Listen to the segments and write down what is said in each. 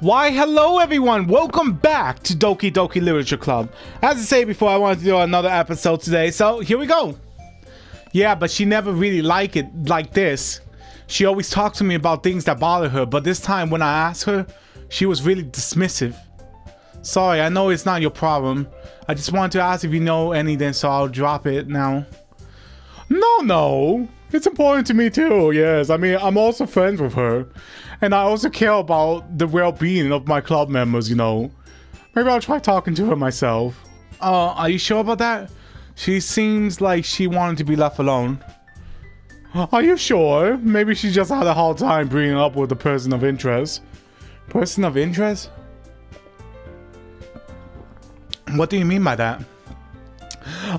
Why, hello everyone! Welcome back to Doki Doki Literature Club. As I said before, I wanted to do another episode today, so here we go. Yeah, but she never really liked it like this. She always talked to me about things that bother her, but this time when I asked her, she was really dismissive. Sorry, I know it's not your problem. I just wanted to ask if you know anything, so I'll drop it now. No. It's important to me too, yes. I mean, I'm also friends with her. And I also care about the well-being of my club members, you know. Maybe I'll try talking to her myself. Are you sure about that? She seems like she wanted to be left alone. Are you sure? Maybe she just had a hard time bringing up with a person of interest. Person of interest? What do you mean by that?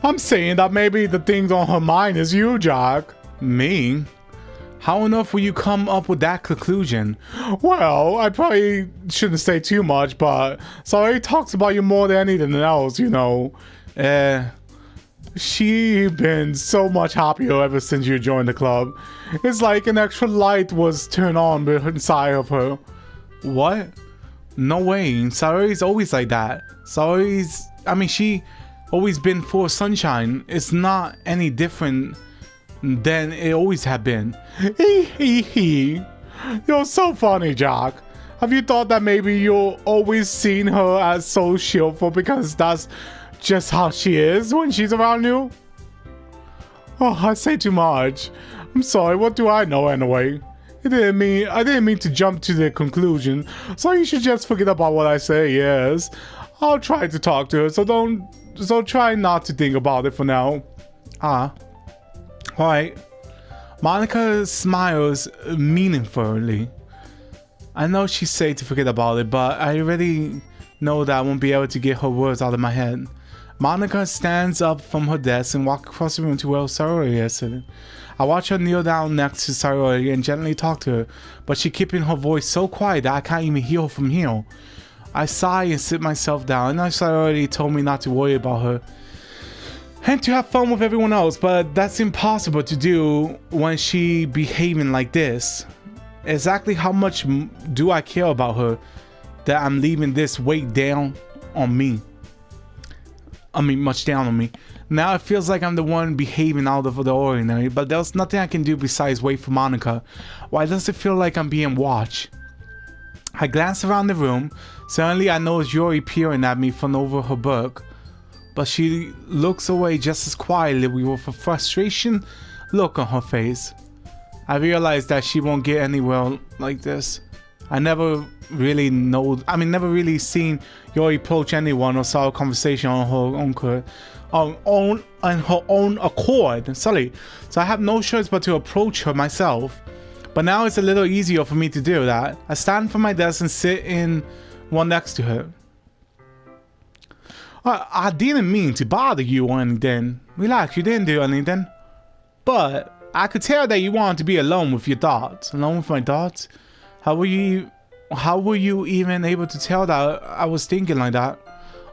I'm saying that maybe the things on her mind is you, Jack. Me? How on earth will you come up with that conclusion? Well, I probably shouldn't say too much, but Saori talks about you more than anything else, you know. She been so much happier ever since you joined the club. It's like an extra light was turned on inside of her. What? No way. Saori's always like that. She always been full of sunshine. It's not any different than it always have been. You're so funny, Jack. Have you thought that maybe you've always seen her as so cheerful because that's just how she is when she's around you? Oh, I say too much. I'm sorry, what do I know anyway? I didn't mean to jump to the conclusion, so you should just forget about what I say, yes. I'll try to talk to her, so try not to think about it for now. Alright. Monica smiles meaningfully. I know she said to forget about it, but I already know that I won't be able to get her words out of my head. Monica stands up from her desk and walks across the room to where Saori is sitting. I watch her kneel down next to Saori and gently talk to her, but she keeping her voice so quiet that I can't even hear her from here. I sigh and sit myself down. I know Saori told me not to worry about her and to have fun with everyone else, but that's impossible to do when she behaving like this. Exactly how much do I care about her that I'm leaving this weight down on me? Much down on me. Now it feels like I'm the one behaving out of the ordinary, but there's nothing I can do besides wait for Monica. Why does it feel like I'm being watched? I glance around the room. Suddenly I notice Yuri peering at me from over her book, but she looks away just as quietly with a frustration look on her face. I realize that she won't get anywhere like this. I never really seen Yuri approach anyone or saw a conversation on her own accord. Sorry. So I have no choice but to approach her myself. But now it's a little easier for me to do that. I stand from my desk and sit in one next to her. I didn't mean to bother you or anything. Relax, you didn't do anything. But I could tell that you wanted to be alone with your thoughts. Alone with my thoughts? How were you even able to tell that I was thinking like that?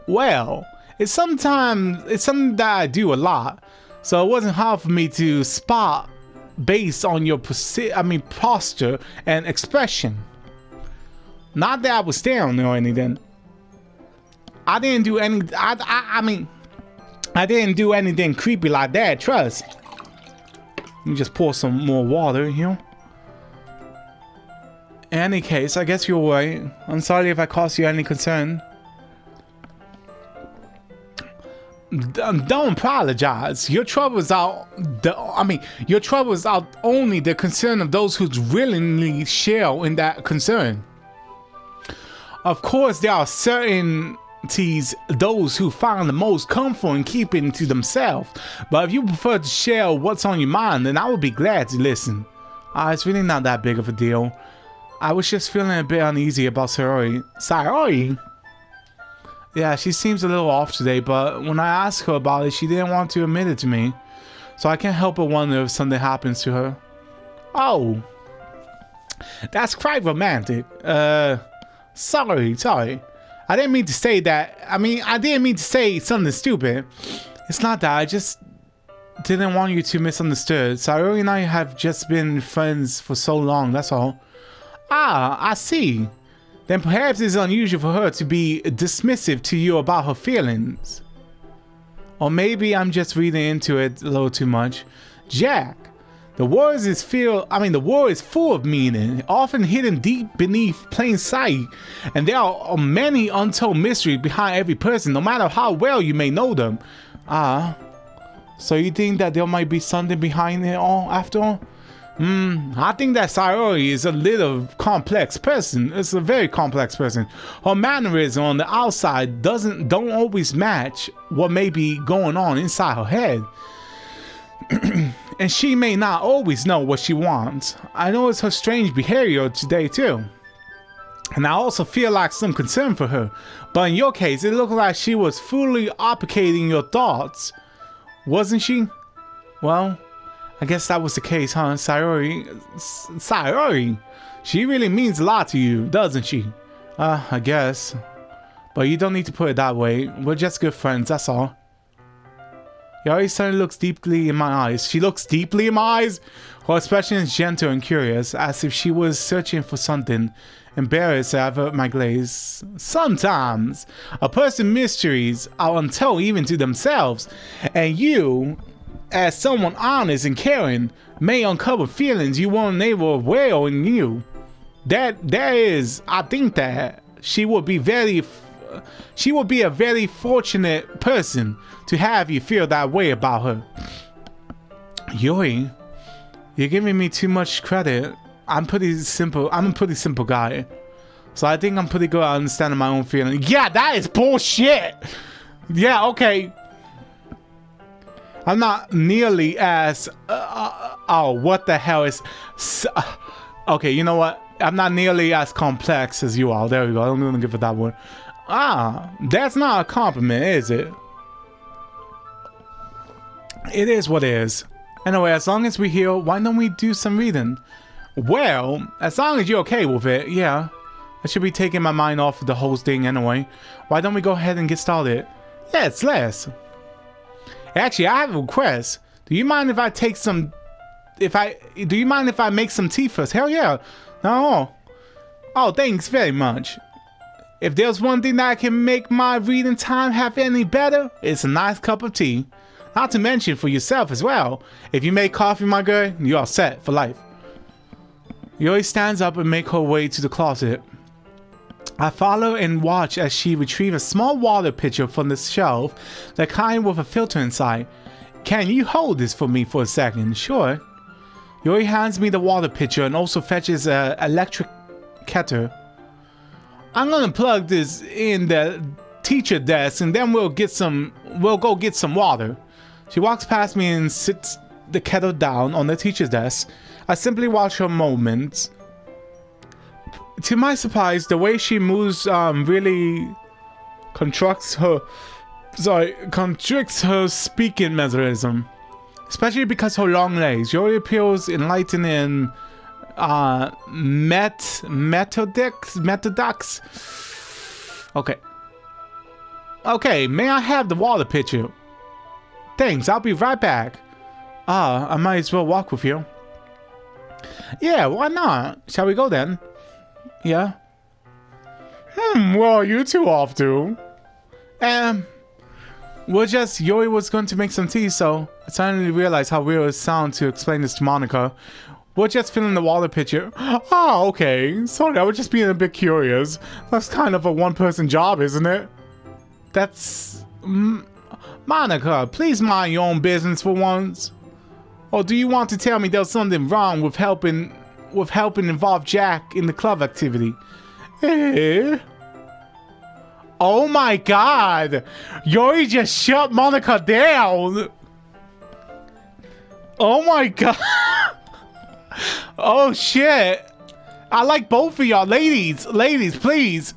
Well, it's something that I do a lot. So it wasn't hard for me to spot based on your posture and expression. Not that I was staring or anything. I didn't do anything creepy like that, trust. Let me just pour some more water here. In any case, I guess you're right. I'm sorry if I caused you any concern. Don't apologize. Your trouble is only the concern of those who willingly share in that concern. Of course, there are those who find the most comfort in keeping to themselves, but if you prefer to share what's on your mind, then I would be glad to listen. It's really not that big of a deal. I was just feeling a bit uneasy about Saori. Saori? Yeah, she seems a little off today, but when I asked her about it, she didn't want to admit it to me. So I can't help but wonder if something happens to her. Oh. That's quite romantic. Sorry. I didn't mean to say that. I didn't mean to say something stupid. It's not that. I just didn't want you to misunderstand. Saori and I have just been friends for so long, that's all. I see. then perhaps it's unusual for her to be dismissive to you about her feelings. Or maybe I'm just reading into it a little too much. Jack, the world is full of meaning, often hidden deep beneath plain sight, and there are many untold mysteries behind every person, no matter how well you may know them. So you think that there might be something behind it all after all? I think that Sayori is a little complex person. It's a very complex person. Her mannerism on the outside don't always match what may be going on inside her head. And she may not always know what she wants. I noticed her strange behavior today too. And I also feel like some concern for her. But in your case, it looked like she was fully obligating your thoughts. Wasn't she? Well, I guess that was the case, huh? Sayori, she really means a lot to you, doesn't she? I guess. But you don't need to put it that way. We're just good friends, that's all. Yori suddenly looks deeply in my eyes. She looks deeply in my eyes? Her expression is gentle and curious, as if she was searching for something. Embarrassed, I avert my gaze. Sometimes, a person's mysteries are untold even to themselves, and you, as someone honest and caring, may uncover feelings you weren't able to well in you. I think that she would be a very fortunate person to have you feel that way about her. Yuri, you're giving me too much credit. I'm a pretty simple guy. So I think I'm pretty good at understanding my own feelings. Yeah, that is bullshit! Yeah, okay. I'm not nearly as... what the hell is... okay, you know what? I'm not nearly as complex as you are. There we go. I'm gonna give it that one. That's not a compliment, is it? It is what it is. Anyway, as long as we're here, why don't we do some reading? Well, as long as you're okay with it, yeah. I should be taking my mind off of the whole thing anyway. Why don't we go ahead and get started? Yes, let's. Actually, I have a request. Do you mind if I take some... Do you mind if I make some tea first? Hell yeah. No. Oh, thanks very much. If there's one thing that can make my reading time have any better, it's a nice cup of tea. Not to mention for yourself as well. If you make coffee, my girl, you're all set for life. Yuri stands up and makes her way to the closet. I follow and watch as she retrieves a small water pitcher from the shelf, the kind with a filter inside. Can you hold this for me for a second? Sure. Yuri hands me the water pitcher and also fetches an electric kettle. I'm gonna plug this in the teacher desk and then we'll go get some water. She walks past me and sits the kettle down on the teacher's desk. I simply watch her moments. To my surprise, the way she moves really constricts her speaking mechanism. Especially because her long legs. Yuri appears enlightened and methodox. Okay, may I have the water pitcher? Thanks, I'll be right back. I might as well walk with you. Yeah, why not? Shall we go then? Yeah. Well, you two off to? Yuri was going to make some tea, so I suddenly realized how weird it sounds to explain this to Monica. We're just filling the water pitcher. Oh, okay. Sorry, I was just being a bit curious. That's kind of a one-person job, isn't it? That's... Monica, please mind your own business for once. Or do you want to tell me there's something wrong with helping involve Jack in the club activity? Eh? Oh my god! Yuri just shut Monica down! Oh my god! Oh shit! I like both of y'all. Ladies, please.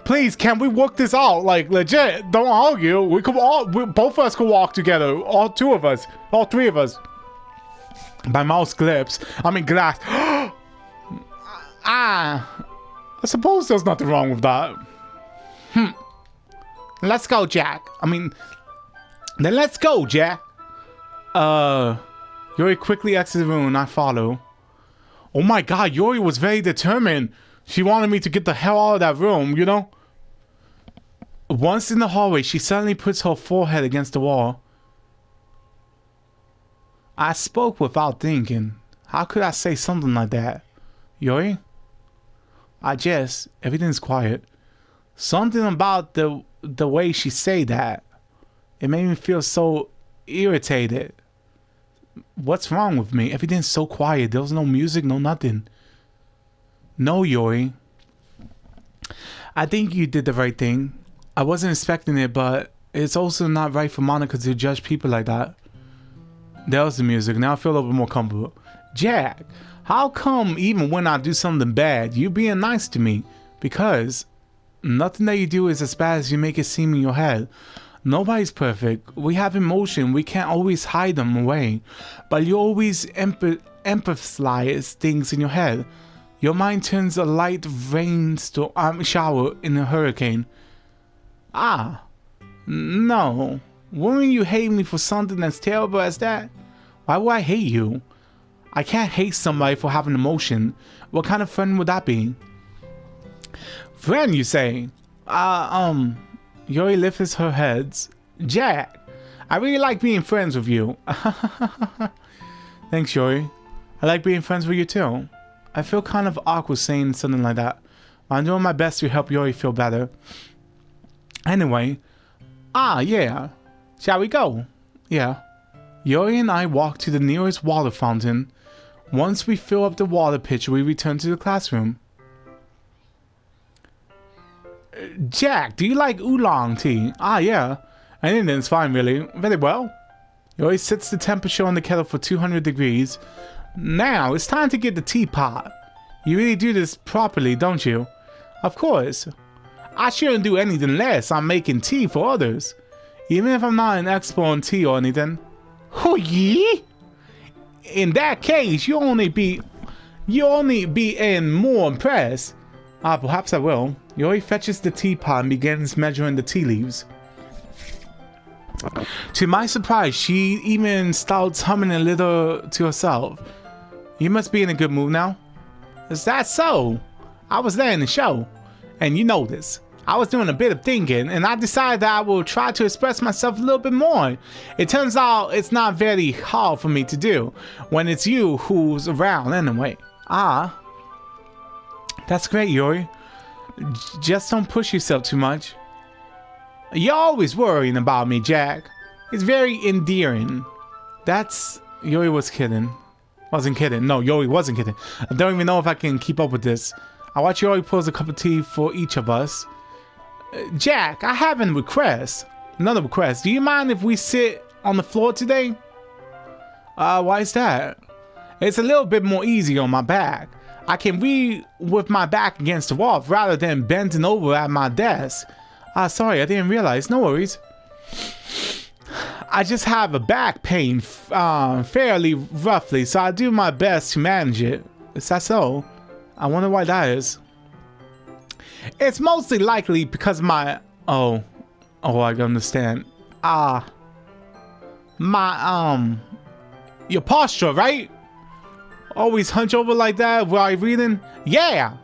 Please, can we work this out? Like, legit, don't argue. Both of us can walk together. All three of us. My mouse glass. I suppose there's nothing wrong with that. Let's go, Jack. Then let's go, Jack. Yuri quickly exits the room and I follow. Oh my god, Yuri was very determined She wanted me to get the hell out of that room, you know? Once in the hallway, she suddenly puts her forehead against the wall. I spoke without thinking. How could I say something like that? Yuri? Everything's quiet. Something about the way she say that. It made me feel so irritated. What's wrong with me? Everything's so quiet. There was no music, no nothing. No, Yuri. I think you did the right thing. I wasn't expecting it, but it's also not right for Monica to judge people like that. That was the music. Now I feel a little bit more comfortable. Jack, how come even when I do something bad, you being nice to me? Because nothing that you do is as bad as you make it seem in your head. Nobody's perfect. We have emotion. We can't always hide them away. But you always empathize things in your head. Your mind turns a light shower in a hurricane. Ah, no. Wouldn't you hate me for something as terrible as that? Why would I hate you? I can't hate somebody for having emotion. What kind of friend would that be? Friend, you say? Yuri lifts her heads. Jack, I really like being friends with you. Thanks, Yuri. I like being friends with you too. I feel kind of awkward saying something like that. I'm doing my best to help Yuri feel better. Anyway, yeah. Shall we go? Yeah. Yuri and I walk to the nearest water fountain. Once we fill up the water pitcher, we return to the classroom. Jack, do you like oolong tea? Yeah. Anything's fine, really. Very well. Yuri sets the temperature on the kettle for 200 degrees. Now, it's time to get the teapot. You really do this properly, don't you? Of course. I shouldn't do anything less. I'm making tea for others. Even if I'm not an expert on tea or anything. Oh, yeah? In that case, you only be more impressed. Perhaps I will. Yuri fetches the teapot and begins measuring the tea leaves. To my surprise, she even starts humming a little to herself. You must be in a good mood now. Is that so? I was there in the show, and you know this. I was doing a bit of thinking, and I decided that I will try to express myself a little bit more. It turns out it's not very hard for me to do when it's you who's around anyway. That's great, Yuri. Just don't push yourself too much. You're always worrying about me, Jack. It's very endearing. Yuri was kidding. Wasn't kidding. No, Yuri wasn't kidding. I don't even know if I can keep up with this. I watch Yuri pulls a cup of tea for each of us. Jack, I have a request. Another request. Do you mind if we sit on the floor today? Why is that? It's a little bit more easy on my back. I can read with my back against the wall rather than bending over at my desk. Sorry, I didn't realize. No worries. I just have a back pain fairly roughly, so I do my best to manage it. Is that so? I wonder why that is. It's mostly likely because my... Oh, I understand. Your posture, right? Always hunch over like that while I'm reading? Yeah!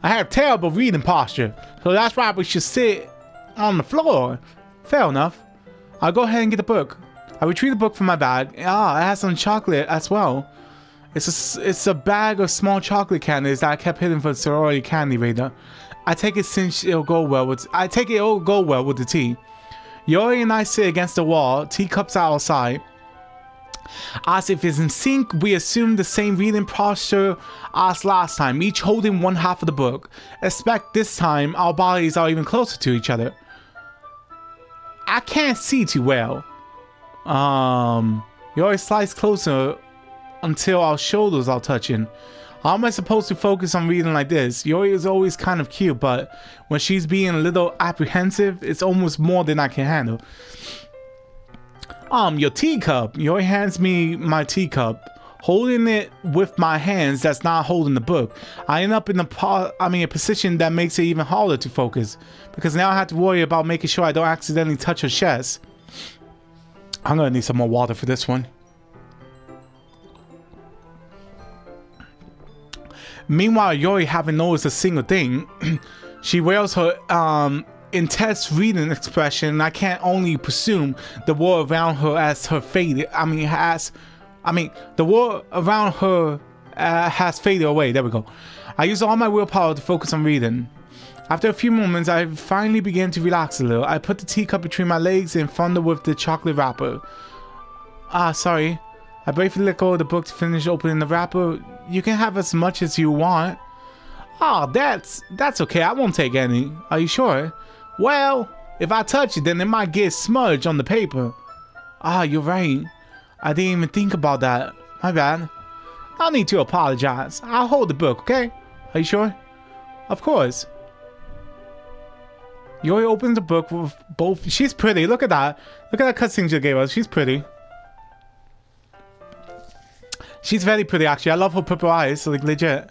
I have terrible reading posture, so that's why we should sit on the floor. Fair enough. I'll go ahead and get the book. I retrieve the book from my bag. It has some chocolate as well. It's a bag of small chocolate candies that I kept hidden for the sorority candy raider. I take it since it'll go well with the tea. Yuri and I sit against the wall, teacups outside. As if it's in sync, we assume the same reading posture as last time, each holding one half of the book. Expect this time our bodies are even closer to each other. I can't see too well. Yuri slides closer until our shoulders are touching. How am I supposed to focus on reading like this? Yuri is always kind of cute, but when she's being a little apprehensive, it's almost more than I can handle. Your teacup. Yuri hands me my teacup. Holding it with my hands, that's not holding the book. I end up in a position that makes it even harder to focus, because now I have to worry about making sure I don't accidentally touch her chest. I'm gonna need some more water for this one. Meanwhile, Yuri haven't noticed a single thing. She wears her intense reading expression, and I can't only presume the world around her as her faded. The world around her has faded away. There we go. I use all my willpower to focus on reading. After a few moments, I finally began to relax a little. I put the teacup between my legs and fondled with the chocolate wrapper. Sorry. I briefly let go of the book to finish opening the wrapper. You can have as much as you want. That's okay. I won't take any. Are you sure? Well, if I touch it, then it might get smudged on the paper. You're right. I didn't even think about that. My bad. No need to apologize. I'll hold the book, okay? Are you sure? Of course. Yuri opens the book with both. She's pretty. Look at that. Look at that cutscene she gave us. She's pretty. She's very pretty, actually. I love her purple eyes. Like, legit.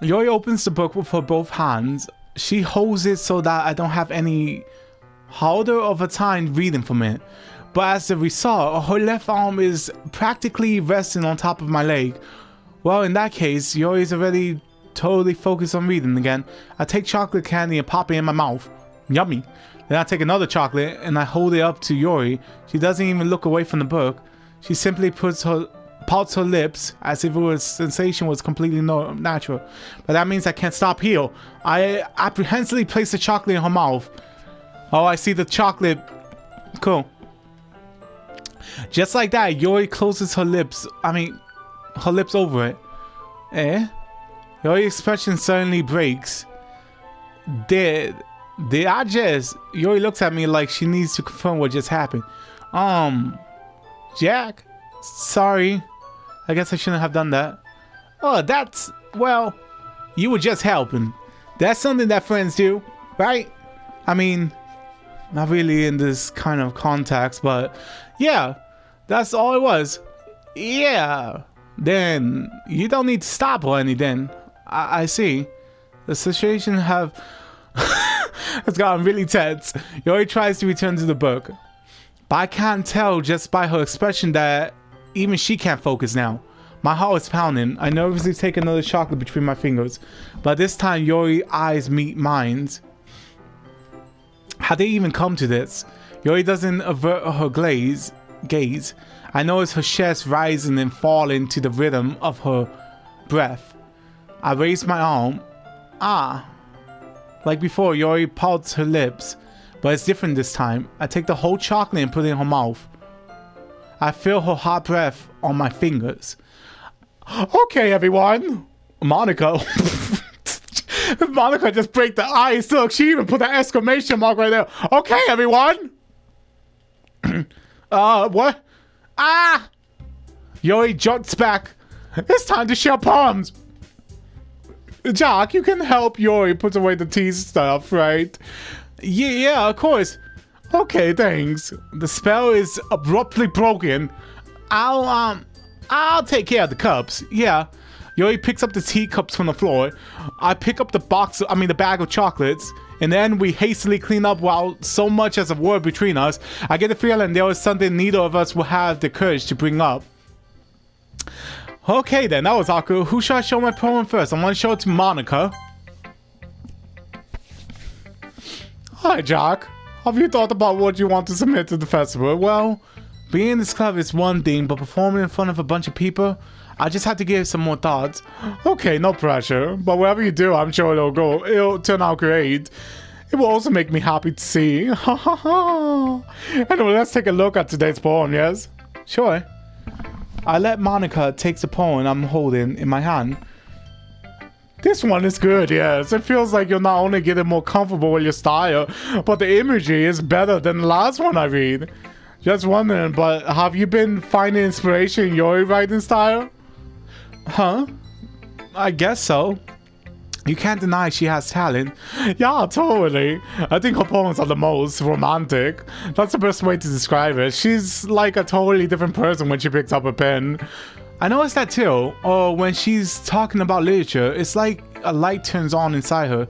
Yuri opens the book with her both hands. She holds it so that I don't have any harder of a time reading from it. But as a result, her left arm is practically resting on top of my leg. Well, in that case, Yuri is already totally focused on reading again. I take chocolate candy and pop it in my mouth. Yummy. Then I take another chocolate and I hold it up to Yuri. She doesn't even look away from the book. She simply pouts her lips as if her sensation was completely natural. But that means I can't stop here. I apprehensively place the chocolate in her mouth. Oh, I see the chocolate. Cool. Just like that, Yuri closes her lips. Her lips over it. Yuri's expression suddenly breaks. Did I just... Yuri looks at me like she needs to confirm what just happened. Jack? Sorry. I guess I shouldn't have done that. That's... Well, you were just helping. That's something that friends do, right? Not really in this kind of context, but... Yeah, that's all it was. Yeah. Then, you don't need to stop or anything. I see. The situation has gotten really tense. Yuri tries to return to the book. But I can't tell just by her expression that even she can't focus now. My heart is pounding. I nervously take another chocolate between my fingers. But this time Yuri's eyes meet mine. How did it even come to this? Yuri doesn't avert her gaze. I notice her chest rising and falling to the rhythm of her breath. I raise my arm. Like before, Yuri pouts her lips, but it's different this time. I take the whole chocolate and put it in her mouth. I feel her hot breath on my fingers. Okay, everyone. Monica. Monica just break the ice. Look, she even put that exclamation mark right there. Okay, everyone. What? Yuri jumps back. It's time to share poems. Jack, you can help Yuri put away the tea stuff, right? Yeah, of course. Okay, thanks. The spell is abruptly broken. I'll take care of the cups. Yeah. Yuri picks up the teacups from the floor. I pick up the bag of chocolates. And then we hastily clean up without so much as a word between us. I get the feeling there was something neither of us will have the courage to bring up. Okay then, that was awkward. Who should I show my poem first? I want to show it to Monica. Hi Jack. Have you thought about what you want to submit to the festival? Well, being in this club is one thing, but performing in front of a bunch of people, I just had to give some more thoughts. Okay, no pressure. But whatever you do, I'm sure it'll turn out great. It will also make me happy to see. Ha ha ha. Anyway, let's take a look at today's poem, yes? Sure. I let Monica take the poem I'm holding in my hand. This one is good, yes. It feels like you're not only getting more comfortable with your style, but the imagery is better than the last one I read. Just wondering, but have you been finding inspiration in your writing style? Huh? I guess so. You can't deny she has talent. Yeah, totally. I think her poems are the most romantic. That's the best way to describe it. She's like a totally different person when she picks up a pen. I noticed that too. Or when she's talking about literature, it's like a light turns on inside her.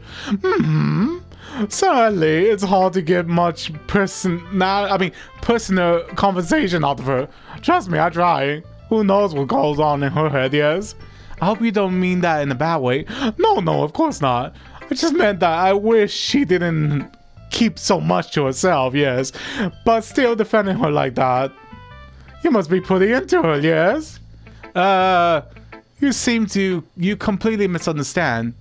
Certainly, it's hard to get much personal conversation out of her. Trust me, I try. Who knows what goes on in her head, yes? I hope you don't mean that in a bad way. No, of course not. I just meant that I wish she didn't keep so much to herself, yes. But still defending her like that. You must be pretty into her, yes? You completely misunderstand.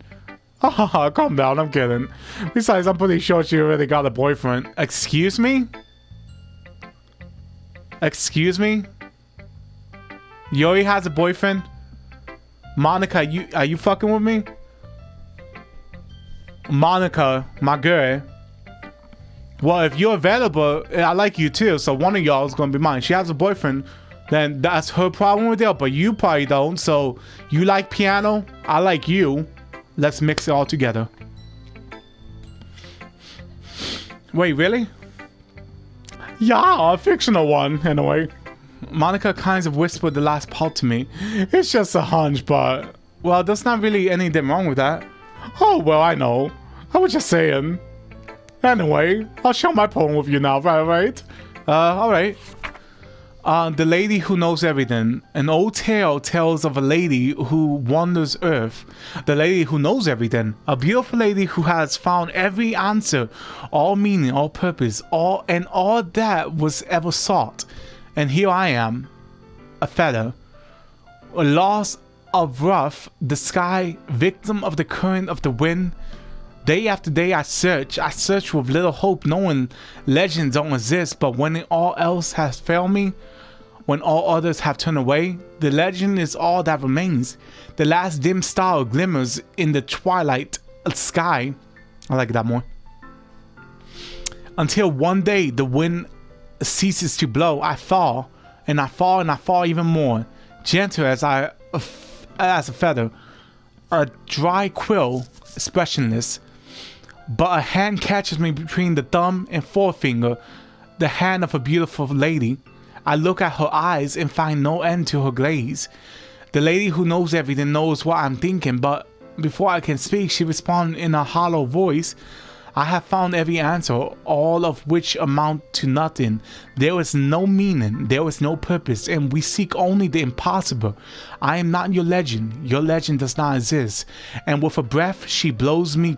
Haha, calm down, I'm kidding. Besides, I'm pretty sure she already got a boyfriend. Excuse me? Excuse me? Yuri has a boyfriend? Monica, are you fucking with me? Monica, my girl. Well, if you're available, I like you too, so one of y'all is gonna be mine. She has a boyfriend, then that's her problem with it, but you probably don't, so you like piano, I like you. Let's mix it all together. Wait, really? Yeah, a fictional one, anyway. Monica kind of whispered the last part to me. It's just a hunch, but... well, there's not really anything wrong with that. Oh, well, I know. I was just saying. Anyway, I'll share my poem with you now, right? Alright. The Lady Who Knows Everything. An old tale tells of a lady who wanders Earth. The lady who knows everything. A beautiful lady who has found every answer, all meaning, all purpose, all that was ever sought. And here I am, a feather, lost of rough the sky, victim of the current of the wind. Day after day I search with little hope, knowing legends don't exist, but when all else has failed me, when all others have turned away, the legend is all that remains. The last dim star glimmers in the twilight sky. I like that more. Until one day the wind ceases to blow, I fall, and I fall, and I fall even more, gentle as a feather, a dry quill, expressionless. But a hand catches me between the thumb and forefinger, the hand of a beautiful lady. I look at her eyes and find no end to her gaze. The lady who knows everything knows what I'm thinking, but before I can speak, she responds in a hollow voice. I have found every answer, all of which amount to nothing. There is no meaning, there is no purpose, and we seek only the impossible. I am not your legend does not exist. And with a breath, she blows me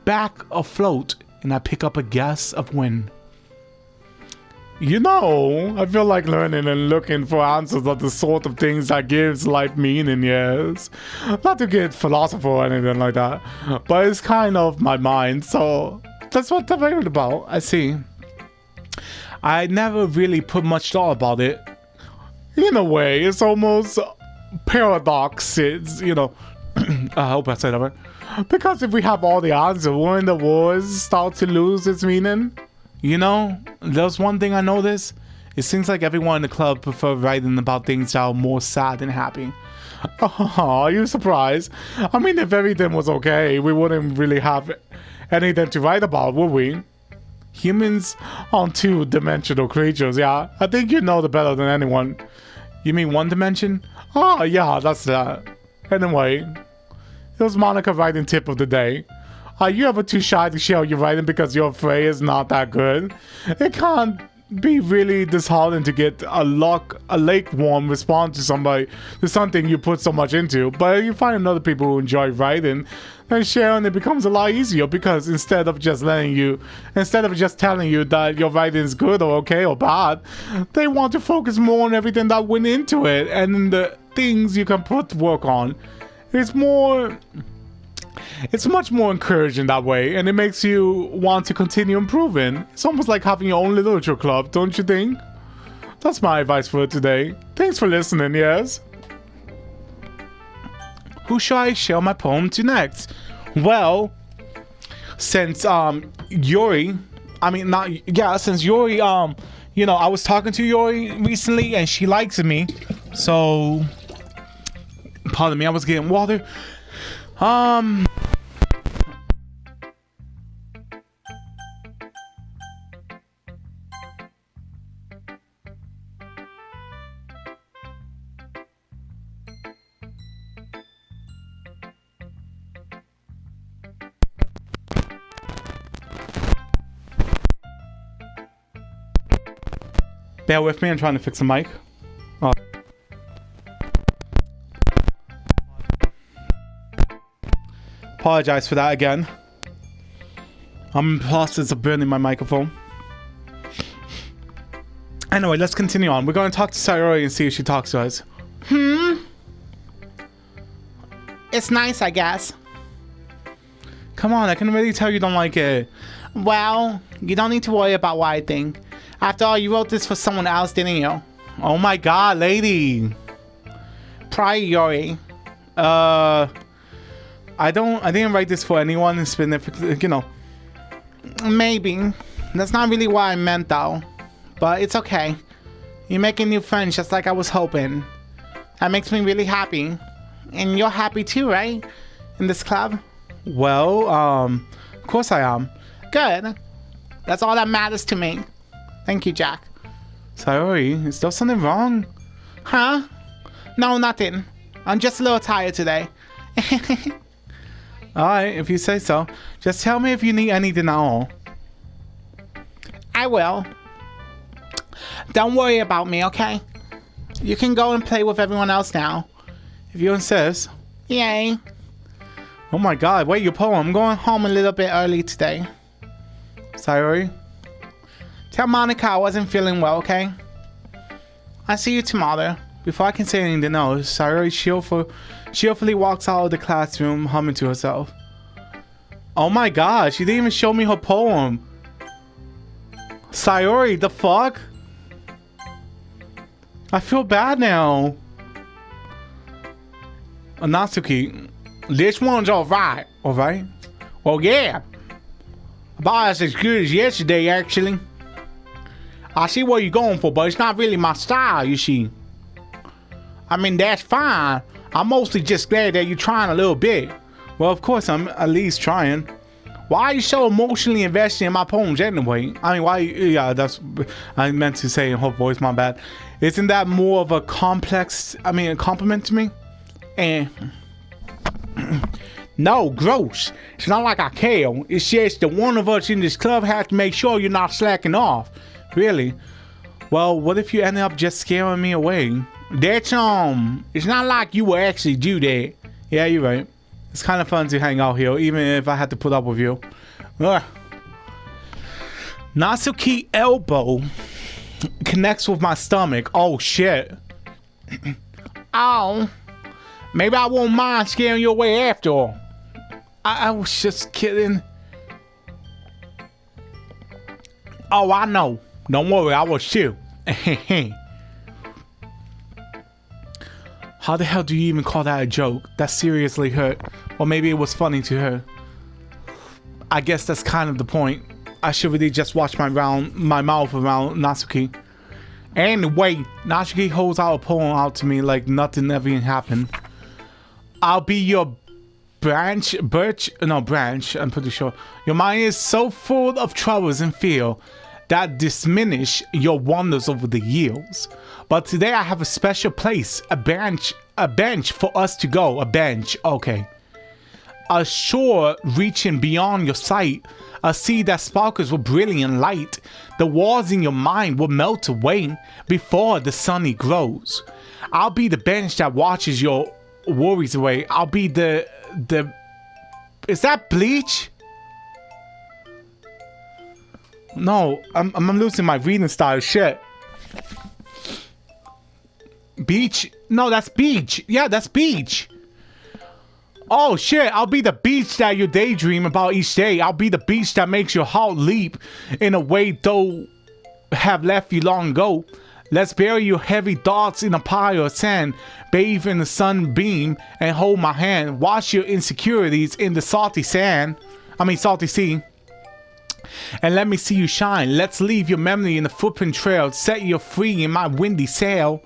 back afloat, and I pick up a gust of wind. You know, I feel like learning and looking for answers are the sort of things that gives life meaning, yes. Not to get philosophical or anything like that, but it's kind of my mind, so that's what I'm worried about. I see. I never really put much thought about it. In a way, it's almost paradox. It's, you know, I hope I said that right. Because if we have all the answers, won't the wars start to lose its meaning? You know, there's one thing I noticed. It seems like everyone in the club prefer writing about things that are more sad than happy. Oh, are you surprised? I mean, if everything was okay, we wouldn't really have anything to write about, would we? Humans aren't two-dimensional creatures, yeah? I think you know the better than anyone. You mean one dimension? Oh, yeah, that's that. Anyway, it was Monica writing tip of the day. Are you ever too shy to share your writing because you're afraid it's not that good? It can't be really disheartening to get a lukewarm response to something you put so much into. But if you find other people who enjoy writing, then sharing it becomes a lot easier, because instead of just telling you that your writing is good or okay or bad, they want to focus more on everything that went into it and the things you can put work on. It's much more encouraging that way, and it makes you want to continue improving. It's almost like having your own literature club, don't you think? That's my advice for today. Thanks for listening, yes? Who shall I share my poem to next? Well, since Yuri, you know, I was talking to Yuri recently and she likes me, so pardon me, I was getting water. Bear with me, I'm trying to fix the mic. Oh. Apologize for that again. I'm in the process of burning my microphone. Anyway, let's continue on. We're going to talk to Sayori and see if she talks to us. It's nice, I guess. Come on, I can really tell you don't like it. Well, you don't need to worry about what I think. After all, you wrote this for someone else, didn't you? Oh my god, lady. Priori. I didn't write this for anyone. It's been, you know. Maybe. That's not really what I meant, though. But it's okay. You're making new friends just like I was hoping. That makes me really happy. And you're happy too, right? In this club? Well, of course I am. Good. That's all that matters to me. Thank you, Jack. Sayori, is there something wrong? Huh? No, nothing. I'm just a little tired today. Alright, if you say so. Just tell me if you need anything at all. I will. Don't worry about me, okay? You can go and play with everyone else now. If you insist. Yay. Oh my god, wait, your poem. I'm going home a little bit early today. Sayori? Tell Monica I wasn't feeling well, okay? I'll see you tomorrow. Before I can say anything else, Sayori cheerfully walks out of the classroom, humming to herself. Oh my god, she didn't even show me her poem. Sayori, the fuck? I feel bad now. Natsuki, this one's alright, alright? Well, yeah. About as good as yesterday, actually. I see what you're going for, but it's not really my style, you see. I mean, that's fine. I'm mostly just glad that you're trying a little bit. Well, of course, I'm at least trying. Why are you so emotionally invested in my poems anyway? I mean, why? Yeah, that's... I meant to say in her voice, my bad. Isn't that more of a complex... I mean, a compliment to me? And... No, gross. It's not like I care. It's just that one of us in this club has to make sure you're not slacking off. Really? Well, what if you end up just scaring me away? That's, it's not like you will actually do that. Yeah, you're right. It's kind of fun to hang out here, even if I had to put up with you. Ugh. Natsuki elbow connects with my stomach. Oh, shit. Oh. Maybe I won't mind scaring you away after all. I was just kidding. Oh, I know. Don't worry, I was too. How the hell do you even call that a joke? That seriously hurt. Or maybe it was funny to her. I guess that's kind of the point. I should really just watch my mouth around Natsuki. Anyway, Natsuki holds out a poem out to me like nothing ever happened. I'll be your branch, I'm pretty sure. Your mind is so full of troubles and fear that diminish your wonders over the years. But today I have a special place, a bench for us to go. A bench, okay. A shore reaching beyond your sight, a sea that sparkles with brilliant light. The walls in your mind will melt away before the sunny grows. I'll be the bench that watches your worries away. I'll be the is that Bleach? No, I'm losing my reading style. Shit. Beach? No, that's beach. Yeah, that's beach. Oh shit, I'll be the beach that you daydream about each day. I'll be the beach that makes your heart leap in a way though have left you long ago. Let's bury your heavy thoughts in a pile of sand, bathe in the sunbeam, and hold my hand. Wash your insecurities in the salty sea. And let me see you shine. Let's leave your memory in the footprint trail. Set you free in my windy sail.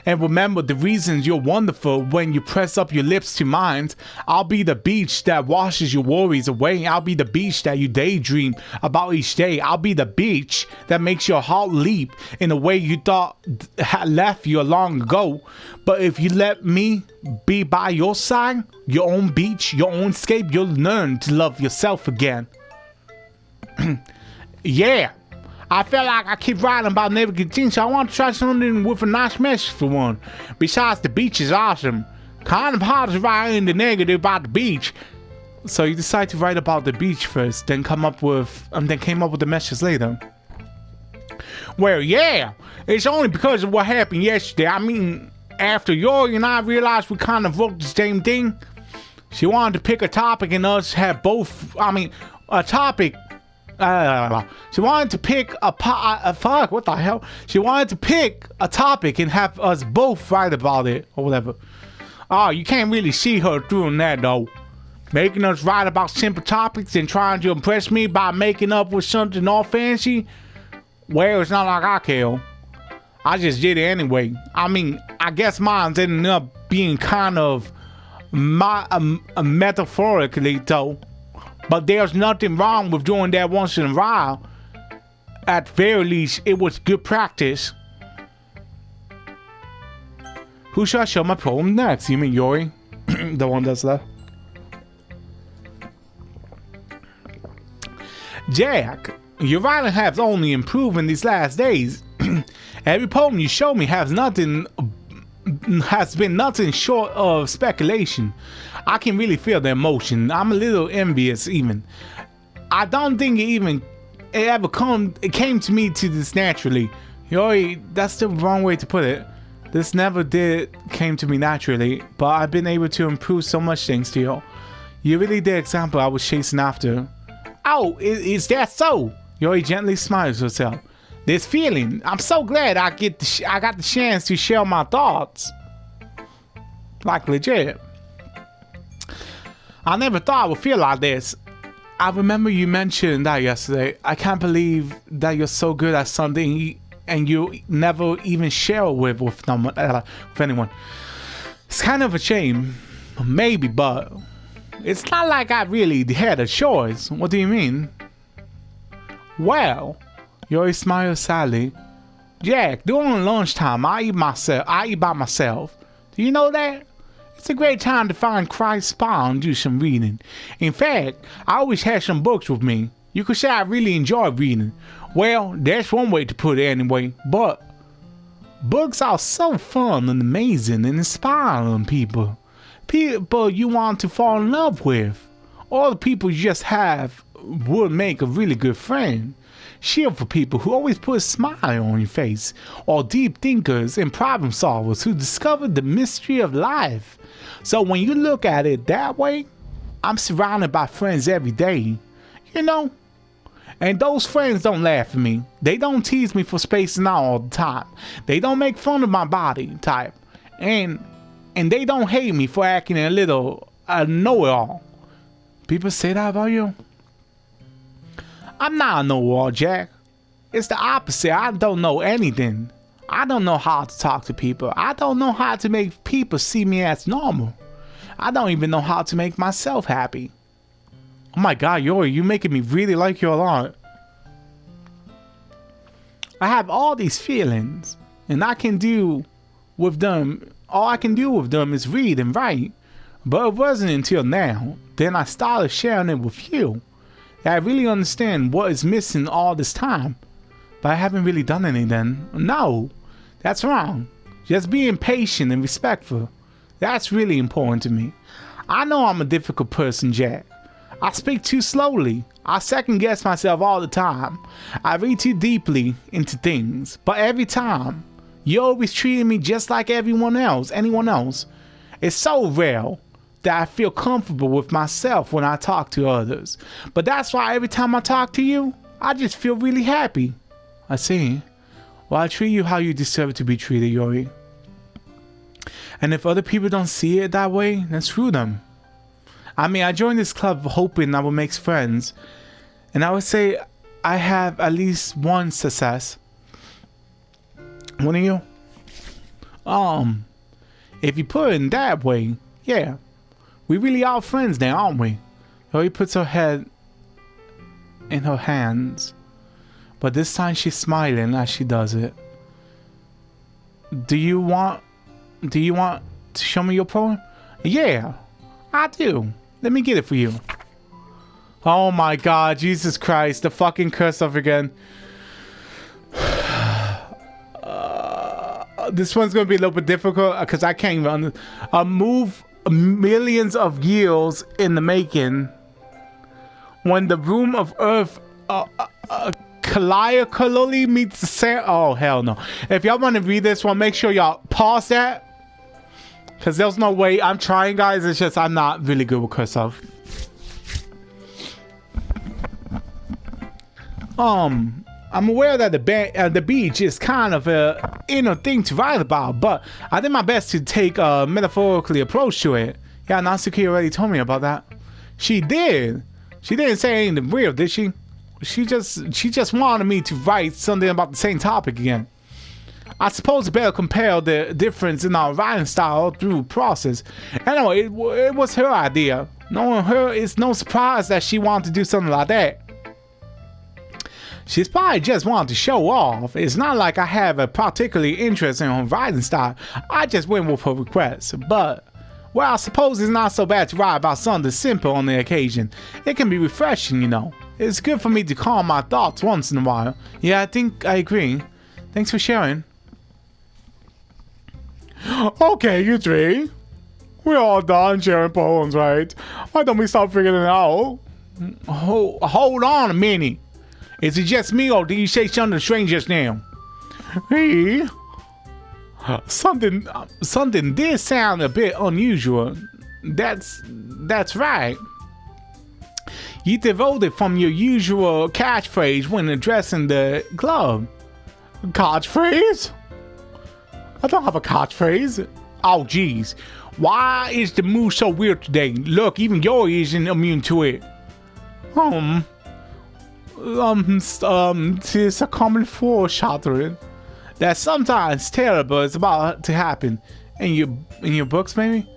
And remember the reasons you're wonderful when you press up your lips to mine. I'll be the beach that washes your worries away. I'll be the beach that you daydream about each day. I'll be the beach that makes your heart leap in a way you thought had left you long ago. But if you let me be by your side, your own beach, your own escape, you'll learn to love yourself again. Yeah. I feel like I keep writing about negative things, so I want to try something with a nice message for one. Besides, the beach is awesome. Kind of hard to write in the negative about the beach. So you decide to write about the beach first, then came up with the message later. Well, yeah, it's only because of what happened yesterday. I mean, after Yori and I realized we kind of wrote the same thing, she wanted to pick a topic and us have both. I mean, a topic. She wanted to pick fuck. What the hell? She wanted to pick a topic and have us both write about it or whatever. Oh, you can't really see her doing that though. Making us write about simple topics and trying to impress me by making up with something all fancy. Well, it's not like I care. I just did it anyway. I mean, I guess mine's ended up being kind of metaphorically though. But there's nothing wrong with doing that once in a while. At very least, it was good practice. Who should I show my poem next? You mean Yori? The one that's left? Jack, your writing has only improved in these last days. Every poem you show me has been nothing short of speculation. I can really feel the emotion. I'm a little envious even. I don't think it came to me to this naturally. Yori, that's the wrong way to put it. This never came to me naturally, but I've been able to improve so much thanks to you. You're really the example I was chasing after. Oh, is that so? Yori gently smiles herself. This feeling, I'm so glad I got the chance to share my thoughts. Like legit. I never thought I would feel like this. I remember you mentioned that yesterday. I can't believe that you're so good at something and you never even share it with anyone. It's kind of a shame. Maybe, but it's not like I really had a choice. What do you mean? Well, Yori smiles sadly. Jack, during lunchtime, I eat by myself. Do you know that? It's a great time to find quiet spot and do some reading. In fact, I always have some books with me. You could say I really enjoy reading. Well, that's one way to put it anyway, but books are so fun and amazing and inspiring people. People you want to fall in love with. All the people you just have would make a really good friend. Cheer for people who always put a smile on your face, or deep thinkers and problem solvers who discover the mystery of life. So when you look at it that way, I'm surrounded by friends every day, you know? And those friends don't laugh at me. They don't tease me for spacing out all the time. They don't make fun of my body type. And they don't hate me for acting a little know-it-all. People say that about you? I'm not a know-it-all, Jack. It's the opposite. I don't know anything. I don't know how to talk to people. I don't know how to make people see me as normal. I don't even know how to make myself happy. Oh my god, Yori, you're making me really like you a lot. I have all these feelings, and all I can do with them is read and write. But it wasn't until now, then I started sharing it with you, that I really understand what is missing all this time. But I haven't really done anything. No, that's wrong. Just being patient and respectful. That's really important to me. I know I'm a difficult person, Jack. I speak too slowly. I second guess myself all the time. I read too deeply into things. But every time, you always treating me just like anyone else. It's so rare that I feel comfortable with myself when I talk to others. But that's why every time I talk to you, I just feel really happy. I see. Well, I treat you how you deserve to be treated, Yori. And if other people don't see it that way, then screw them. I mean, I joined this club hoping I would make friends. And I would say I have at least one success. One of you? If you put it in that way, yeah. We really are friends now, aren't we? Yori puts her head in her hands. But this time she's smiling as she does it. Do you want to show me your poem? Yeah, I do. Let me get it for you. Oh my god, Jesus Christ, the fucking curse off again. This one's gonna be a little bit difficult because I can't even move millions of years in the making. When the room of Earth colloquially meets the sand. Oh, hell no. If y'all want to read this one, make sure y'all pause that. Because there's no way. I'm trying, guys. It's just I'm not really good with cursive. I'm aware that the beach is kind of a inner thing to write about, but I did my best to take a metaphorically approach to it. Yeah, Natsuki already told me about that. She did. She didn't say anything real, did she? She just wanted me to write something about the same topic again. I suppose it better compare the difference in our writing style through process. Anyway, it was her idea. Knowing her, it's no surprise that she wanted to do something like that. She's probably just wanted to show off. It's not like I have a particularly interest in her writing style. I just went with her request. But, well, I suppose it's not so bad to write about something simple on the occasion. It can be refreshing, you know. It's good for me to calm my thoughts once in a while. Yeah, I think I agree. Thanks for sharing. Okay, you three. We're all done sharing poems, right? Why don't we start figuring it out? Hold on a minute. Is it just me, or did you say something strange just now? Hey, something did sound a bit unusual. That's right. You devoted from your usual catchphrase when addressing the club. Catchphrase? I don't have a catchphrase. Oh, jeez. Why is the mood so weird today? Look, even Yori isn't immune to it. It's a common foreshadowing that sometimes terrible is about to happen. In your books, maybe?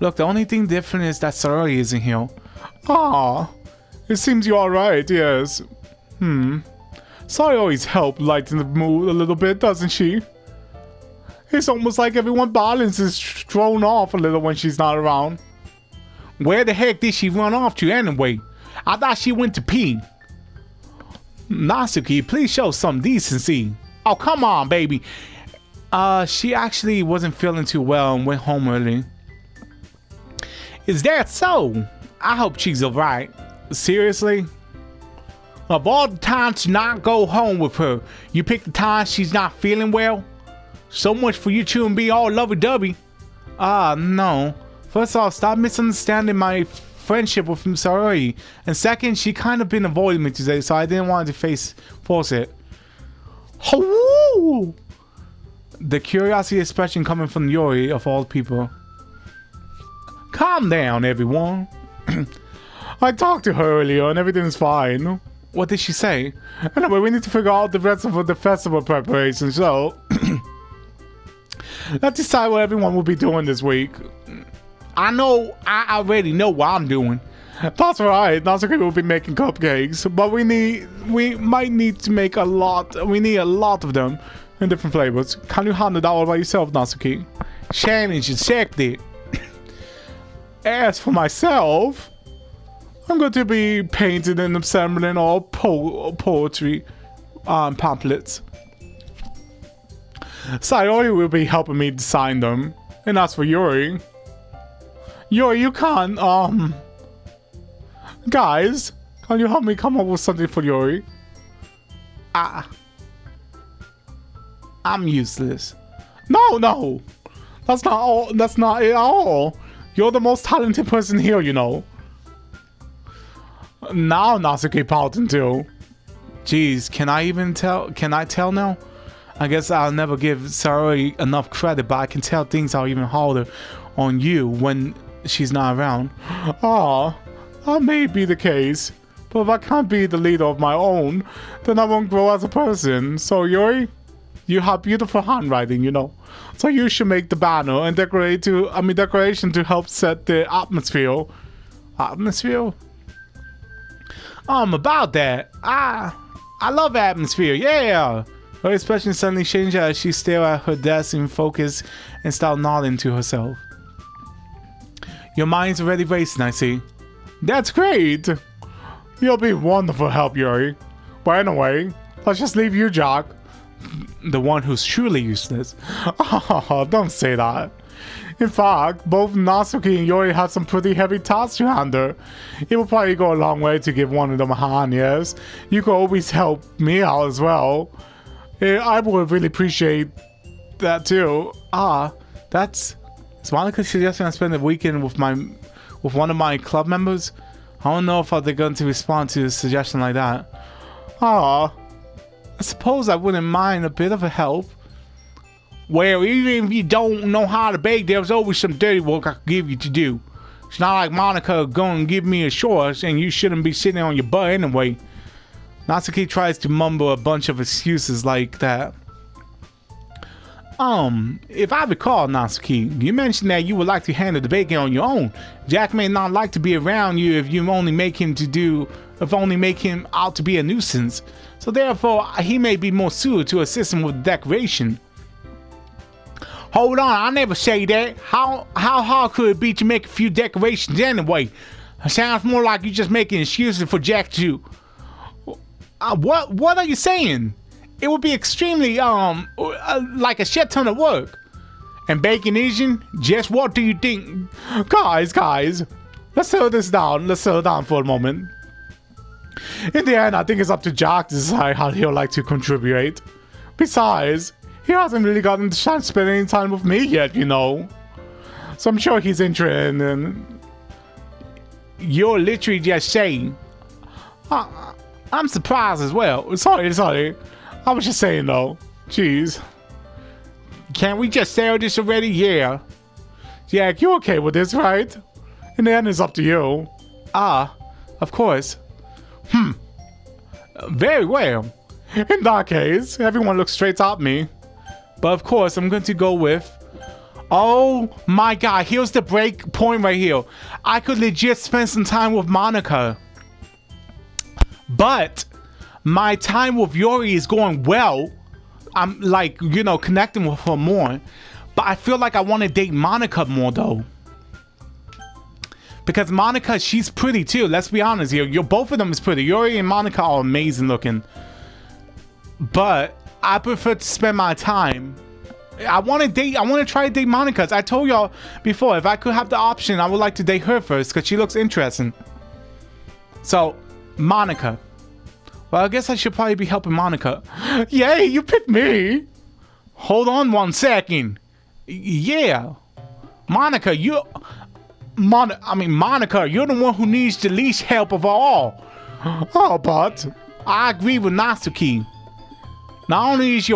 Look, the only thing different is that Sarori isn't here. Ah, it seems you are right, yes. Sorry always helps lighten the mood a little bit, doesn't she? It's almost like everyone's balance is thrown off a little when she's not around. Where the heck did she run off to anyway? I thought she went to pee. Natsuki, please show some decency. Oh, come on, baby. She actually wasn't feeling too well and went home early. Is that so? I hope she's alright. Seriously? Of all the times to not go home with her, you pick the time she's not feeling well? So much for you two and be all lovey-dovey. No. First off, stop misunderstanding my friendship with Sarori. And second, she kind of been avoiding me today, so I didn't want to force it. Oh! The curiosity expression coming from Yori, of all people. Calm down, everyone. I talked to her earlier and everything's fine. What did she say? Anyway, we need to figure out the rest of the festival preparation, so... Let's decide what everyone will be doing this week. I already know what I'm doing. That's right, Natsuki will be making cupcakes, but we might need to make a lot of them in different flavors. Can you handle that all by yourself, Natsuki? Challenge accepted. As for myself, I'm going to be painting and assembling all poetry pamphlets. Sayori will be helping me design them. And as for Yuri, you can't, guys, can you help me come up with something for Yuri? I'm useless. No, that's not it at all. You're the most talented person here, you know. Now Natsuki pouting too. Jeez, can I tell now? I guess I'll never give Sarori enough credit, but I can tell things are even harder on you when she's not around. That may be the case, but if I can't be the leader of my own, then I won't grow as a person. So Yuri, you have beautiful handwriting, you know. So you should make the banner and decoration to help set the atmosphere. About that, I love atmosphere, yeah. Her expression suddenly changed as she stared at her desk in focus and started nodding to herself. Your mind's already racing, I see. That's great! You'll be wonderful help, Yuri. But anyway, let's just leave you, Jack. The one who's truly useless. Oh, don't say that. In fact, both Natsuki and Yuri have some pretty heavy tasks to handle. It will probably go a long way to give one of them a hand, yes? You can always help me out as well. I would really appreciate that too. Is Monica suggesting I spend the weekend with one of my club members? I don't know if they're going to respond to a suggestion like that. I suppose I wouldn't mind a bit of a help. Well, even if you don't know how to bake, there's always some dirty work I could give you to do. It's not like Monica going to give me a chores and you shouldn't be sitting on your butt anyway. Natsuki tries to mumble a bunch of excuses like that. If I recall, Natsuki, you mentioned that you would like to handle the baking on your own. Jack may not like to be around you if you only make him out to be a nuisance. So therefore, he may be more suited to assist him with decoration. Hold on, I never say that. How hard could it be to make a few decorations anyway? It sounds more like you're just making excuses for Jack to... What are you saying? It would be extremely, like a shit ton of work. And baking isn't? Just what do you think? Guys, let's settle this down. Let's settle down for a moment. In the end, I think it's up to Jack to decide how he'll like to contribute. Besides, he hasn't really gotten the chance to spend any time with me yet, you know. So I'm sure he's interested in... You're literally just saying... I'm surprised as well. Sorry. I was just saying though. Jeez. Can't we just settle this already? Yeah. Jack, you okay with this, right? In the end, it's up to you. Of course. Very well. In that case, everyone looks straight at me. But of course, I'm going to go with... Oh my god, here's the break point right here. I could legit spend some time with Monica. But my time with Yuri is going well. I'm like, connecting with her more. But I feel like I want to date Monica more though. Because Monica, she's pretty too. Let's be honest here. Both of them is pretty. Yuri and Monica are amazing looking. But I prefer to spend my time. I want to try to date Monica. I told y'all before, if I could have the option, I would like to date her first because she looks interesting. So, Monica. Well, I guess I should probably be helping Monica. Yay, you picked me. Hold on 1 second. Yeah. Monica, Monica, you're the one who needs the least help of all. Oh, but I agree with Natsuki. Not only is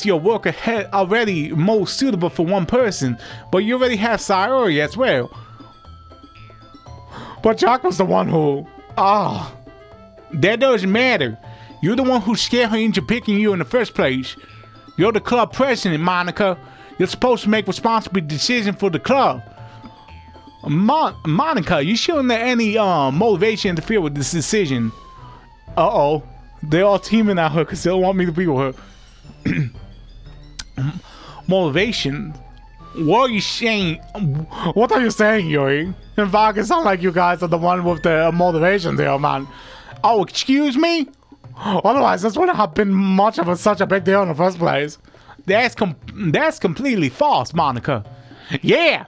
your work ahead already most suitable for one person, but you already have Sayori as well. But Jack was the one who... that doesn't matter. You're the one who scared her into picking you in the first place. You're the club president, Monica. You're supposed to make responsible decisions for the club. Monica, you shouldn't let any motivation interfere with this decision. Uh-oh. They're all teaming at her because they don't want me to be with her. Motivation? What are you saying? What are you saying, Yuri? In fact, it sounds like you guys are the one with the motivation there, man. Oh, excuse me? Otherwise, this wouldn't have been much of such a big deal in the first place. That's completely false, Monica. Yeah,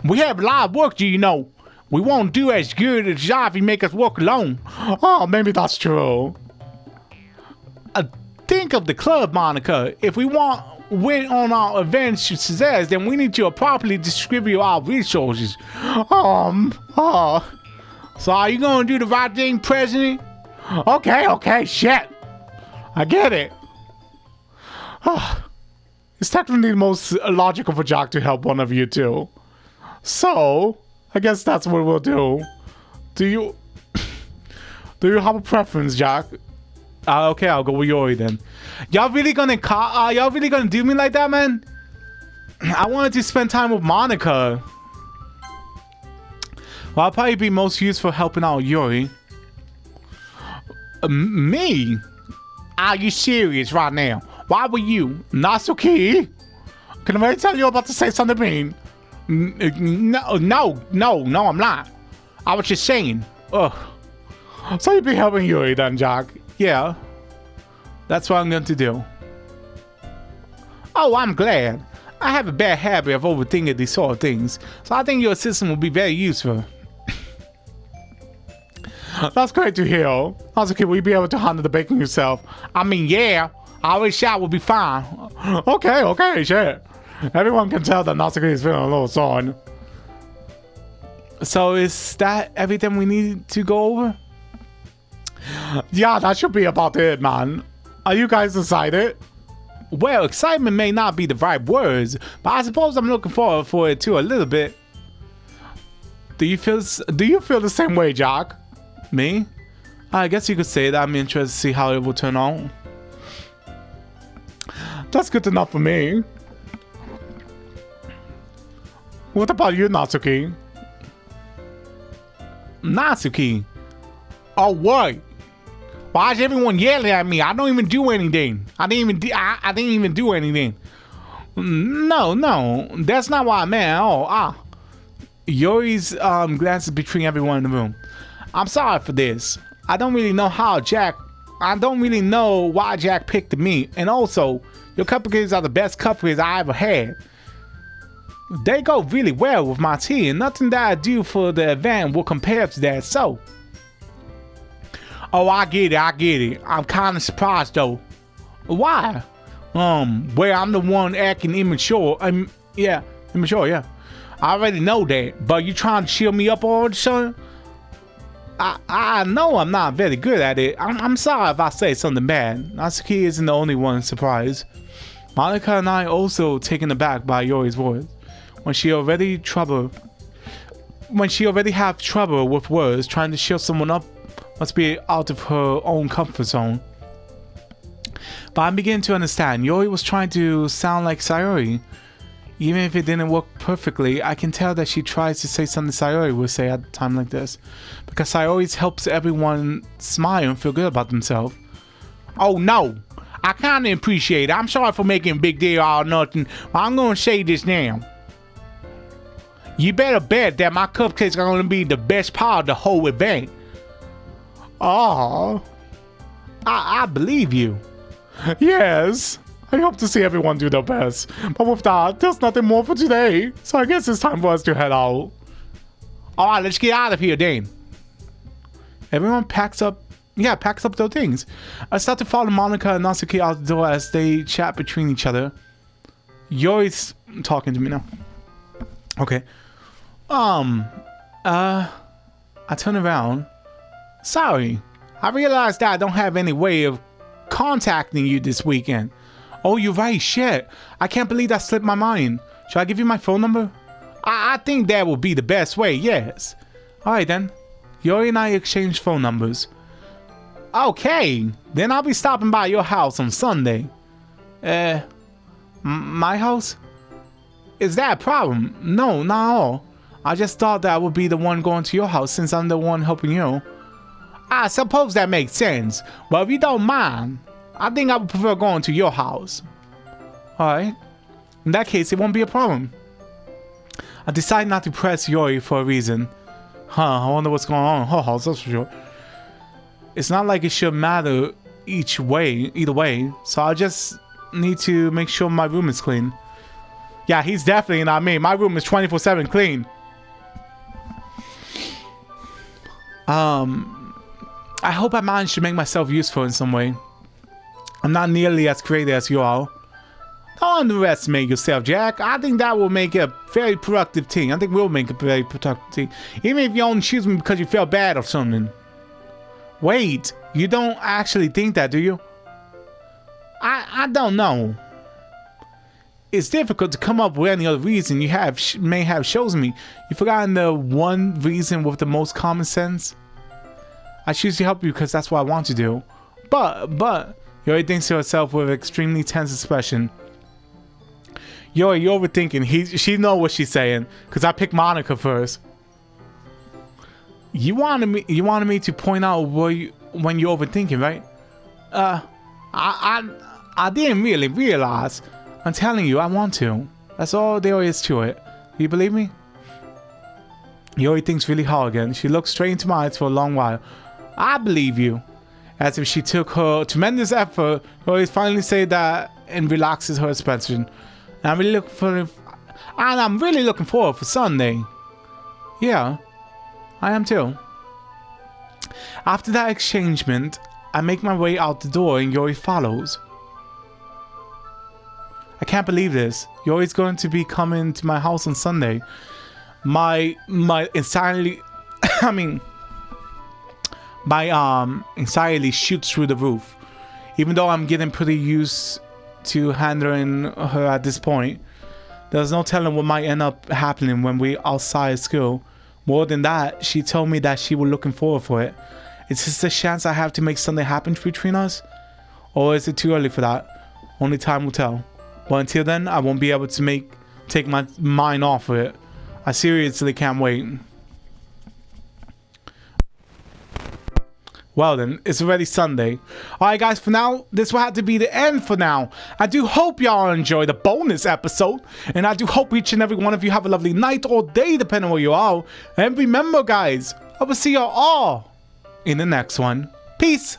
we have a lot of work, you know. We won't do as good a job if you make us work alone. Oh, maybe that's true. Think of the club, Monica. If we want win on our event success, then we need to properly distribute our resources. So are you gonna do the right thing, President? Okay, shit. I get it. It's technically the most logical for Jack to help one of you two. So, I guess that's what we'll do. Do you have a preference, Jack? Okay, I'll go with Yuri then. Y'all really gonna do me like that, man? I wanted to spend time with Monica. Well, I'll probably be most useful helping out Yuri. Me? Are you serious right now? Why were you? Natsuki? Can I tell you about to say something mean? No, I'm not. I was just saying. Ugh. So you'd be helping Yuri then, Jack? Yeah. That's what I'm going to do. Oh, I'm glad. I have a bad habit of overthinking these sort of things, so I think your assistant will be very useful. That's great to hear. Natsuki, will you be able to handle the baking yourself? I mean, yeah. I wish I would be fine. Okay, sure. Everyone can tell that Natsuki is feeling a little sore. So is that everything we need to go over? Yeah, that should be about it, man. Are you guys excited? Well, excitement may not be the right words, but I suppose I'm looking forward for it too a little bit. Do you feel the same way, Jack? Me? I guess you could say that. I'm interested to see how it will turn out. That's good enough for me. What about you, Natsuki? Natsuki? Oh, what? Why is everyone yelling at me? I don't even do anything. I didn't even do anything. No, that's not what I meant. Oh, Yuri's glances between everyone in the room. I'm sorry for this. I don't really know why Jack picked me. And also, your cupcakes are the best cupcakes I ever had. They go really well with my tea, and nothing that I do for the event will compare to that, so. Oh, I get it. I'm kind of surprised, though. Why? Well, I'm the one acting immature. Immature, yeah. I already know that, but you trying to cheer me up all of a sudden? I know I'm not very good at it. I'm sorry if I say something bad. Natsuki isn't the only one surprised. Monika and I also taken aback by Yuri's words. When she already have trouble with words, trying to cheer someone up must be out of her own comfort zone. But I'm beginning to understand. Yuri was trying to sound like Sayori. Even if it didn't work perfectly, I can tell that she tries to say something Sayori would say at a time like this. Because Sayori helps everyone smile and feel good about themselves. Oh no! I kinda appreciate it. I'm sorry for making a big deal out of nothing, but I'm gonna say this now. You better bet that my cupcakes are gonna be the best part of the whole event. Oh, I believe you. Yes. I hope to see everyone do their best. But with that, there's nothing more for today. So I guess it's time for us to head out. Alright, let's get out of here then. Everyone packs up their things. I start to follow Monika and Natsuki out the door as they chat between each other. Yuri's talking to me now. Okay. I turn around. Sorry. I realized that I don't have any way of contacting you this weekend. Oh, you're right, shit. I can't believe that slipped my mind. Should I give you my phone number? I think that would be the best way, yes. Alright then. Yuri and I exchange phone numbers. Okay, then I'll be stopping by your house on Sunday. My house? Is that a problem? No, not at all. I just thought that I would be the one going to your house since I'm the one helping you. I suppose that makes sense, but if you don't mind, I think I would prefer going to your house. Alright. In that case, it won't be a problem. I decide not to press Yuri for a reason. I wonder what's going on in her house, that's for sure. It's not like it should matter either way, so I just need to make sure my room is clean. Yeah, he's definitely not me. My room is 24/7 clean. I hope I managed to make myself useful in some way. I'm not nearly as creative as you are. Don't underestimate yourself, Jack. I think that will make a very productive team. I think we'll make a very productive team. Even if you only choose me because you felt bad or something. Wait, you don't actually think that, do you? I don't know. It's difficult to come up with any other reason you may have chosen me. You've forgotten the one reason with the most common sense? I choose to help you because that's what I want to do. But... Yuri thinks to herself with an extremely tense expression. Yuri, you're overthinking. She knows what she's saying, because I picked Monika first. You wanted me to point out when you're overthinking, right? I didn't really realize. I'm telling you, I want to. That's all there is to it. Do you believe me? Yuri thinks really hard again. She looks straight into my eyes for a long while. I believe you. As if she took her tremendous effort, Yuri finally said that and relaxes her expression. And I'm really looking forward for Sunday. Yeah, I am too. After that exchangement, I make my way out the door and Yori follows. I can't believe this. Yori's going to be coming to my house on Sunday. My anxiety, my anxiety shoots through the roof. Even though I'm getting pretty used to handling her at this point, there's no telling what might end up happening when we're outside school. More than that, she told me that she was looking forward for it. Is this the chance I have to make something happen between us? Or is it too early for that? Only time will tell. But until then, I won't be able to take my mind off of it. I seriously can't wait. Well then, it's already Sunday. Alright guys, for now, this will have to be the end for now. I do hope y'all enjoyed the bonus episode. And I do hope each and every one of you have a lovely night or day, depending on where you are. And remember guys, I will see y'all all in the next one. Peace!